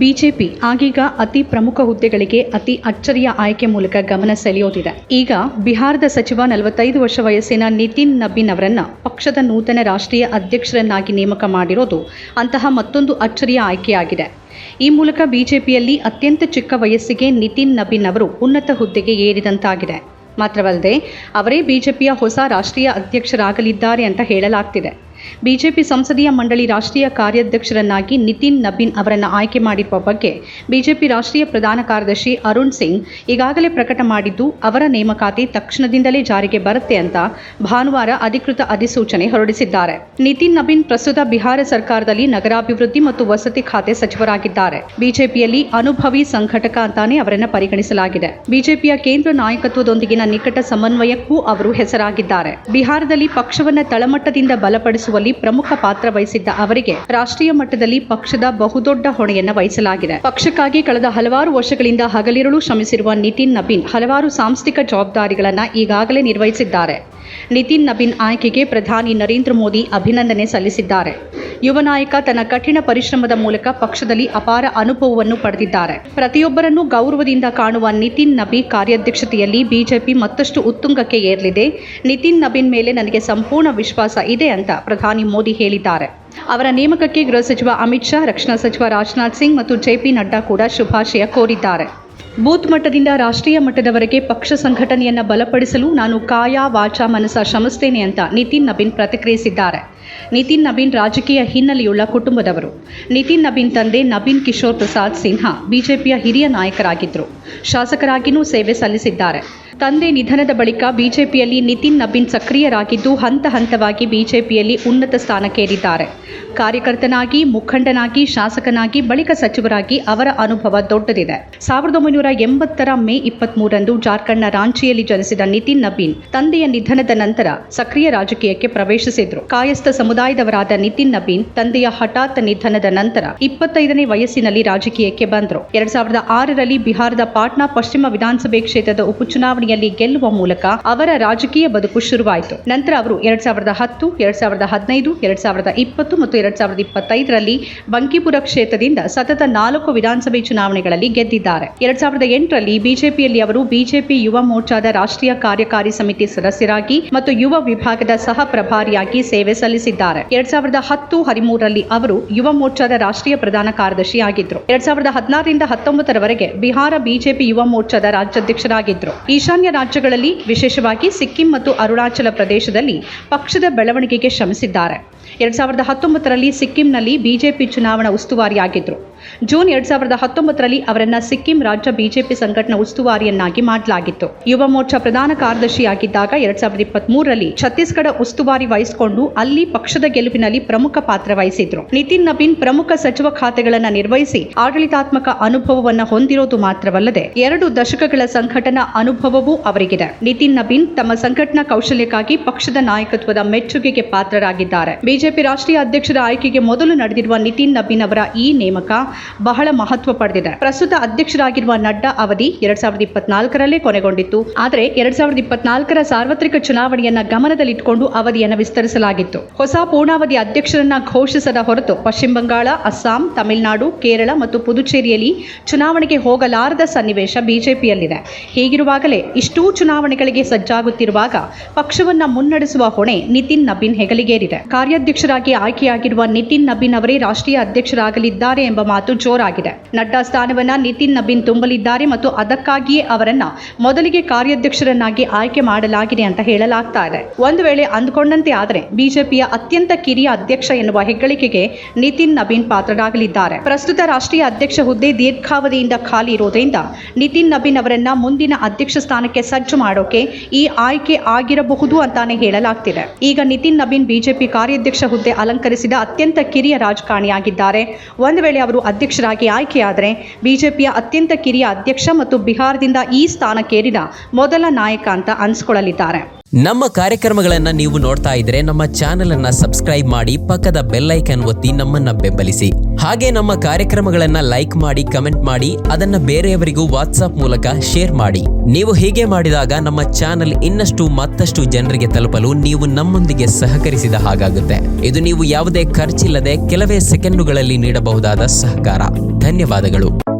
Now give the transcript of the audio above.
BJP ಆಗೀಗ ಅತಿ ಪ್ರಮುಖ ಹುದ್ದೆಗಳಿಗೆ ಅತಿ ಅಚ್ಚರಿಯ ಆಯ್ಕೆ ಮೂಲಕ ಗಮನ ಸೆಳೆಯೋದಿದೆ. ಈಗ ಬಿಹಾರದ ಸಚಿವ 45 ವರ್ಷ ವಯಸ್ಸಿನ ನಿತಿನ್ ನಬೀನ್ ಅವರನ್ನ ಪಕ್ಷದ ನೂತನ ರಾಷ್ಟ್ರೀಯ ಅಧ್ಯಕ್ಷರನ್ನಾಗಿ ನೇಮಕ ಮಾಡಿರೋದು ಅಂತಹ ಮತ್ತೊಂದು ಅಚ್ಚರಿಯ ಆಯ್ಕೆಯಾಗಿದೆ. ಈ ಮೂಲಕ ಬಿಜೆಪಿಯಲ್ಲಿ ಅತ್ಯಂತ ಚಿಕ್ಕ ವಯಸ್ಸಿಗೆ ನಿತಿನ್ ನಬೀನ್ ಅವರು ಉನ್ನತ ಹುದ್ದೆಗೆ ಏರಿದಂತಾಗಿದೆ. ಮಾತ್ರವಲ್ಲದೆ ಅವರೇ ಬಿಜೆಪಿಯ ಹೊಸ ರಾಷ್ಟ್ರೀಯ ಅಧ್ಯಕ್ಷರಾಗಲಿದ್ದಾರೆ ಅಂತ ಹೇಳಲಾಗ್ತಿದೆ. ಬಿಜೆಪಿ ಸಂಸದೀಯ ಮಂಡಳಿ ರಾಷ್ಟ್ರೀಯ ಕಾರ್ಯಾಧ್ಯಕ್ಷರನ್ನಾಗಿ ನಿತಿನ್ ನಬೀನ್ ಅವರನ್ನು ಆಯ್ಕೆ ಮಾಡಿರುವ ಬಗ್ಗೆ ಬಿಜೆಪಿ ರಾಷ್ಟ್ರೀಯ ಪ್ರಧಾನ ಕಾರ್ಯದರ್ಶಿ ಅರುಣ್ ಸಿಂಗ್ ಈಗಾಗಲೇ ಪ್ರಕಟ ಮಾಡಿದ್ದು, ಅವರ ನೇಮಕಾತಿ ತಕ್ಷಣದಿಂದಲೇ ಜಾರಿಗೆ ಬರುತ್ತೆ ಅಂತ ಭಾನುವಾರ ಅಧಿಕೃತ ಅಧಿಸೂಚನೆ ಹೊರಡಿಸಿದ್ದಾರೆ. ನಿತಿನ್ ನಬೀನ್ ಪ್ರಸ್ತುತ ಬಿಹಾರ ಸರ್ಕಾರದಲ್ಲಿ ನಗರಾಭಿವೃದ್ಧಿ ಮತ್ತು ವಸತಿ ಖಾತೆ ಸಚಿವರಾಗಿದ್ದಾರೆ. ಬಿಜೆಪಿಯಲ್ಲಿ ಅನುಭವಿ ಸಂಘಟಕ ಅಂತಾನೆ ಅವರನ್ನು ಪರಿಗಣಿಸಲಾಗಿದೆ. ಬಿಜೆಪಿಯ ಕೇಂದ್ರ ನಾಯಕತ್ವದೊಂದಿಗಿನ ನಿಕಟ ಸಮನ್ವಯಕ್ಕೂ ಅವರು ಹೆಸರಾಗಿದ್ದಾರೆ. ಬಿಹಾರದಲ್ಲಿ ಪಕ್ಷವನ್ನು ತಳಮಟ್ಟದಿಂದ ಬಲಪಡಿಸುವ ಪ್ರಮುಖ ಪಾತ್ರ ವಹಿಸಿದ್ದ ಅವರಿಗೆ ರಾಷ್ಟ್ರೀಯ ಮಟ್ಟದಲ್ಲಿ ಪಕ್ಷದ ಬಹುದೊಡ್ಡ ಹೊಣೆಯನ್ನು ವಹಿಸಲಾಗಿದೆ. ಪಕ್ಷಕ್ಕಾಗಿ ಕಳೆದ ಹಲವಾರು ವರ್ಷಗಳಿಂದ ಹಗಲಿರುಳು ಶ್ರಮಿಸಿರುವ ನಿತಿನ್ ನಬೀನ್ ಹಲವಾರು ಸಾಂಸ್ಥಿಕ ಜವಾಬ್ದಾರಿಗಳನ್ನು ಈಗಾಗಲೇ ನಿರ್ವಹಿಸಿದ್ದಾರೆ. ನಿತಿನ್ ನಬೀನ್ ಆಯ್ಕೆಗೆ ಪ್ರಧಾನಿ ನರೇಂದ್ರ ಮೋದಿ ಅಭಿನಂದನೆ ಸಲ್ಲಿಸಿದ್ದಾರೆ. ಯುವ ನಾಯಕ ತನ್ನ ಕಠಿಣ ಪರಿಶ್ರಮದ ಮೂಲಕ ಪಕ್ಷದಲ್ಲಿ ಅಪಾರ ಅನುಭವವನ್ನು ಪಡೆದಿದ್ದಾರೆ. ಪ್ರತಿಯೊಬ್ಬರನ್ನೂ ಗೌರವದಿಂದ ಕಾಣುವ ನಿತಿನ್ ನಬೀನ್ ಕಾರ್ಯಾಧ್ಯಕ್ಷತೆಯಲ್ಲಿ ಬಿಜೆಪಿ ಮತ್ತಷ್ಟು ಉತ್ತುಂಗಕ್ಕೆ ಏರಲಿದೆ. ನಿತಿನ್ ನಬೀನ್ ಮೇಲೆ ನನಗೆ ಸಂಪೂರ್ಣ ವಿಶ್ವಾಸ ಇದೆ ಅಂತ ಪ್ರಧಾನಿ ಮೋದಿ ಹೇಳಿದ್ದಾರೆ. ಅವರ ನೇಮಕಕ್ಕೆ ಗೃಹ ಸಚಿವ ಅಮಿತ್ ಶಾ, ರಕ್ಷಣಾ ಸಚಿವ ರಾಜನಾಥ್ ಸಿಂಗ್ ಮತ್ತು ಜೆಪಿ ನಡ್ಡಾ ಕೂಡ ಶುಭಾಶಯ ಕೋರಿದ್ದಾರೆ. ಬೂತ್ ಮಟ್ಟದಿಂದ ರಾಷ್ಟ್ರೀಯ ಮಟ್ಟದವರೆಗೆ ಪಕ್ಷ ಸಂಘಟನೆಯನ್ನು ಬಲಪಡಿಸಲು ನಾನು ಕಾಯ ವಾಚ ಮನಸ ಶ್ರಮಿಸುತ್ತೇನೆ ಅಂತ ನಿತಿನ್ ನಬೀನ್ ಪ್ರತಿಕ್ರಿಯಿಸಿದ್ದಾರೆ. ನಿತಿನ್ ನಬೀನ್ ರಾಜಕೀಯ ಹಿನ್ನೆಲೆಯುಳ್ಳ ಕುಟುಂಬದವರು. ನಿತಿನ್ ನಬೀನ್ ತಂದೆ ನಬೀನ್ ಕಿಶೋರ್ ಪ್ರಸಾದ್ ಸಿನ್ಹಾ ಬಿಜೆಪಿಯ ಹಿರಿಯ ನಾಯಕರಾಗಿದ್ದರು. ಶಾಸಕರಾಗಿಯೂ ಸೇವೆ ಸಲ್ಲಿಸಿದ್ದಾರೆ. ತಂದೆ ನಿಧನದ ಬಳಿಕ ಬಿಜೆಪಿಯಲ್ಲಿ ನಿತಿನ್ ನಬೀನ್ ಸಕ್ರಿಯರಾಗಿದ್ದು ಹಂತ ಹಂತವಾಗಿ ಬಿಜೆಪಿಯಲ್ಲಿ ಉನ್ನತ ಸ್ಥಾನಕ್ಕೇರಿದ್ದಾರೆ. ಕಾರ್ಯಕರ್ತನಾಗಿ, ಮುಖಂಡನಾಗಿ, ಶಾಸಕನಾಗಿ, ಬಳಿಕ ಸಚಿವರಾಗಿ ಅವರ ಅನುಭವ ದೊಡ್ಡದಿದೆ. 1980ರ ಮೇ 23ರಂದು ಜಾರ್ಖಂಡ್ನ ರಾಂಚಿಯಲ್ಲಿ ಜನಿಸಿದ ನಿತಿನ್ ನಬೀನ್ ತಂದೆಯ ನಿಧನದ ನಂತರ ಸಕ್ರಿಯ ರಾಜಕೀಯಕ್ಕೆ ಪ್ರವೇಶಿಸಿದ್ರು. ಕಾಯಸ್ಥ ಸಮುದಾಯದವರಾದ ನಿತಿನ್ ನಬೀನ್ ತಂದೆಯ ಹಠಾತ್ ನಿಧನದ ನಂತರ 25ನೇ ವಯಸ್ಸಿನಲ್ಲಿ ರಾಜಕೀಯಕ್ಕೆ ಬಂದರು. 2006ರಲ್ಲಿ ಬಿಹಾರದ ಪಾಟ್ನಾ ಪಶ್ಚಿಮ ವಿಧಾನಸಭೆ ಕ್ಷೇತ್ರದ ಉಪಚುನಾವಣೆಯಲ್ಲಿ ಗೆಲ್ಲುವ ಮೂಲಕ ಅವರ ರಾಜಕೀಯ ಬದುಕು ಶುರುವಾಯಿತು. ನಂತರ ಅವರು 2010, 2015, 2020 ಮತ್ತು 2025ರಲ್ಲಿ ಬಂಕಿಪುರ ಕ್ಷೇತ್ರದಿಂದ ಸತತ 4 ವಿಧಾನಸಭೆ ಚುನಾವಣೆಗಳಲ್ಲಿ ಗೆದ್ದಿದ್ದಾರೆ. 2008ರಲ್ಲಿ ಬಿಜೆಪಿಯಲ್ಲಿ ಅವರು ಬಿಜೆಪಿ ಯುವ ಮೋರ್ಚಾದ ರಾಷ್ಟ್ರೀಯ ಕಾರ್ಯಕಾರಿ ಸಮಿತಿ ಸದಸ್ಯರಾಗಿ ಮತ್ತು ಯುವ ವಿಭಾಗದ ಸಹ ಪ್ರಭಾರಿಯಾಗಿ ಸೇವೆ ಸಲ್ಲಿಸಿದ್ದಾರೆ. 2010-13ರಲ್ಲಿ ಅವರು ಯುವ ಮೋರ್ಚಾದ ರಾಷ್ಟ್ರೀಯ ಪ್ರಧಾನ ಕಾರ್ಯದರ್ಶಿ ಆಗಿದ್ದರು. 2016ರಿಂದ 19ರವರೆಗೆ ಬಿಹಾರ ಬಿಜೆಪಿ ಯುವ ಮೋರ್ಚಾದ ರಾಜ್ಯಾಧ್ಯಕ್ಷರಾಗಿದ್ದರು. ಈಶಾನ್ಯ ರಾಜ್ಯಗಳಲ್ಲಿ ವಿಶೇಷವಾಗಿ ಸಿಕ್ಕಿಂ ಮತ್ತು ಅರುಣಾಚಲ ಪ್ರದೇಶದಲ್ಲಿ ಪಕ್ಷದ ಬೆಳವಣಿಗೆಗೆ ಶ್ರಮಿಸಿದ್ದಾರೆ. 2019ರಲ್ಲಿ ಸಿಕ್ಕಿಂನಲ್ಲಿ ಬಿಜೆಪಿ ಚುನಾವಣಾ ಉಸ್ತುವಾರಿಯಾಗಿದ್ದರು. ಜೂನ್ 2019ರಲ್ಲಿ ಅವರನ್ನ ಸಿಕ್ಕಿಂ ರಾಜ್ಯ ಬಿಜೆಪಿ ಸಂಘಟನಾ ಉಸ್ತುವಾರಿಯನ್ನಾಗಿ ಮಾಡಲಾಗಿತ್ತು. ಯುವ ಮೋರ್ಚಾ ಪ್ರಧಾನ ಕಾರ್ಯದರ್ಶಿಯಾಗಿದ್ದಾಗ 2023ರಲ್ಲಿ ಛತ್ತೀಸ್ಗಢ ಉಸ್ತುವಾರಿ ವಹಿಸಿಕೊಂಡು ಅಲ್ಲಿ ಪಕ್ಷದ ಗೆಲುವಿನಲ್ಲಿ ಪ್ರಮುಖ ಪಾತ್ರ ವಹಿಸಿದ್ರು. ನಿತಿನ್ ನಬೀನ್ ಪ್ರಮುಖ ಸಚಿವ ಖಾತೆಗಳನ್ನು ನಿರ್ವಹಿಸಿ ಆಡಳಿತಾತ್ಮಕ ಅನುಭವವನ್ನು ಹೊಂದಿರೋದು ಮಾತ್ರವಲ್ಲದೆ 2 ದಶಕಗಳ ಸಂಘಟನಾ ಅನುಭವವೂ ಅವರಿಗಿದೆ. ನಿತಿನ್ ನಬೀನ್ ತಮ್ಮ ಸಂಘಟನಾ ಕೌಶಲ್ಯಕ್ಕಾಗಿ ಪಕ್ಷದ ನಾಯಕತ್ವದ ಮೆಚ್ಚುಗೆಗೆ ಪಾತ್ರರಾಗಿದ್ದಾರೆ. ಬಿಜೆಪಿ ರಾಷ್ಟ್ರೀಯ ಅಧ್ಯಕ್ಷರ ಆಯ್ಕೆಗೆ ಮೊದಲು ನಡೆದಿರುವ ನಿತಿನ್ ನಬೀನ್ ಅವರ ಈ ನೇಮಕ ಬಹಳ ಮಹತ್ವ ಪಡೆದಿದೆ. ಪ್ರಸ್ತುತ ಅಧ್ಯಕ್ಷರಾಗಿರುವ ನಡ್ಡಾ ಅವಧಿ 2024ರಲ್ಲೇ ಕೊನೆಗೊಂಡಿತ್ತು. ಆದರೆ 2024ರ ಸಾರ್ವತ್ರಿಕ ಚುನಾವಣೆಯನ್ನ ಗಮನದಲ್ಲಿಟ್ಟುಕೊಂಡು ಅವಧಿಯನ್ನು ವಿಸ್ತರಿಸಲಾಗಿತ್ತು. ಹೊಸ ಪೂರ್ಣಾವಧಿ ಅಧ್ಯಕ್ಷರನ್ನ ಘೋಷಿಸದ ಹೊರತು ಪಶ್ಚಿಮ ಬಂಗಾಳ, ಅಸ್ಸಾಂ, ತಮಿಳುನಾಡು, ಕೇರಳ ಮತ್ತು ಪುದುಚೇರಿಯಲ್ಲಿ ಚುನಾವಣೆಗೆ ಹೋಗಲಾರದ ಸನ್ನಿವೇಶ ಬಿಜೆಪಿಯಲ್ಲಿದೆ. ಹೀಗಿರುವಾಗಲೇ ಇಷ್ಟೂ ಚುನಾವಣೆಗಳಿಗೆ ಸಜ್ಜಾಗುತ್ತಿರುವಾಗ ಪಕ್ಷವನ್ನ ಮುನ್ನಡೆಸುವ ಹೊಣೆ ನಿತಿನ್ ನಬೀನ್ ಹೆಗಲಿಗೇರಿದೆ. ಕಾರ್ಯಾಧ್ಯಕ್ಷರಾಗಿ ಆಯ್ಕೆಯಾಗಿರುವ ನಿತಿನ್ ನಬೀನ್ ಅವರೇ ರಾಷ್ಟ್ರೀಯ ಅಧ್ಯಕ್ಷರಾಗಲಿದ್ದಾರೆ ಎಂಬ ಮಾತು ಜೋರಾಗಿದೆ. ನಡ್ಡಾ ಸ್ಥಾನವನ್ನ ನಿತಿನ್ ನಬೀನ್ ತುಂಬಲಿದ್ದಾರೆ ಮತ್ತು ಅದಕ್ಕಾಗಿಯೇ ಅವರನ್ನ ಮೊದಲಿಗೆ ಕಾರ್ಯಾಧ್ಯಕ್ಷರನ್ನಾಗಿ ಆಯ್ಕೆ ಮಾಡಲಾಗಿದೆ ಅಂತ ಹೇಳಲಾಗ್ತಾ ಇದೆ. ಒಂದು ವೇಳೆ ಅಂದುಕೊಂಡಂತೆ ಆದರೆ ಬಿಜೆಪಿಯ ಅತ್ಯಂತ ಕಿರಿಯ ಅಧ್ಯಕ್ಷ ಎನ್ನುವ ಹೆಗ್ಗಳಿಕೆಗೆ ನಿತಿನ್ ನಬೀನ್ ಪಾತ್ರರಾಗಲಿದ್ದಾರೆ. ಪ್ರಸ್ತುತ ರಾಷ್ಟ್ರೀಯ ಅಧ್ಯಕ್ಷ ಹುದ್ದೆ ದೀರ್ಘಾವಧಿಯಿಂದ ಖಾಲಿ ಇರೋದ್ರಿಂದ ನಿತಿನ್ ನಬೀನ್ ಅವರನ್ನ ಮುಂದಿನ ಅಧ್ಯಕ್ಷ ಸ್ಥಾನಕ್ಕೆ ಸಜ್ಜು ಮಾಡೋಕೆ ಈ ಆಯ್ಕೆ ಆಗಿರಬಹುದು ಅಂತಾನೆ ಹೇಳಲಾಗ್ತಿದೆ. ಈಗ ನಿತಿನ್ ನಬೀನ್ ಬಿಜೆಪಿ ಕಾರ್ಯಾಧ್ಯಕ್ಷ ಹುದ್ದೆ ಅಲಂಕರಿಸಿದ ಅತ್ಯಂತ ಕಿರಿಯ ರಾಜಕಾರಣಿಯಾಗಿದ್ದಾರೆ. ಒಂದು ವೇಳೆ ಅವರು ಅಧ್ಯಕ್ಷರಾಗಿ ಆಯ್ಕೆಯಾದರೆ ಬಿಜೆಪಿಯ ಅತ್ಯಂತ ಕಿರಿಯ ಅಧ್ಯಕ್ಷ ಮತ್ತು ಬಿಹಾರದಿಂದ ಈ ಸ್ಥಾನಕ್ಕೇರಿದ ಮೊದಲ ನಾಯಕ ಅಂತ ಅನಿಸಿಕೊಳ್ಳಲಿದ್ದಾರೆ. ನಮ್ಮ ಕಾರ್ಯಕ್ರಮಗಳನ್ನ ನೀವು ನೋಡ್ತಾ ಇದ್ರೆ ನಮ್ಮ ಚಾನೆಲ್ ಅನ್ನ ಸಬ್ಸ್ಕ್ರೈಬ್ ಮಾಡಿ, ಪಕ್ಕದ ಬೆಲ್ ಐಕಾನ್ ಒತ್ತಿ ನಮ್ಮನ್ನ ಬೆಂಬಲಿಸಿ. ಹಾಗೆ ನಮ್ಮ ಕಾರ್ಯಕ್ರಮಗಳನ್ನ ಲೈಕ್ ಮಾಡಿ, ಕಮೆಂಟ್ ಮಾಡಿ, ಅದನ್ನ ಬೇರೆಯವರಿಗೂ ವಾಟ್ಸ್ಆಪ್ ಮೂಲಕ ಶೇರ್ ಮಾಡಿ. ನೀವು ಹೀಗೆ ಮಾಡಿದಾಗ ನಮ್ಮ ಚಾನೆಲ್ ಮತ್ತಷ್ಟು ಜನರಿಗೆ ತಲುಪಲು ನೀವು ನಮ್ಮೊಂದಿಗೆ ಸಹಕರಿಸಿದ ಹಾಗಾಗುತ್ತೆ. ಇದು ನೀವು ಯಾವುದೇ ಖರ್ಚಿಲ್ಲದೆ ಕೆಲವೇ ಸೆಕೆಂಡುಗಳಲ್ಲಿ ನೀಡಬಹುದಾದ ಸಹಕಾರ. ಧನ್ಯವಾದಗಳು.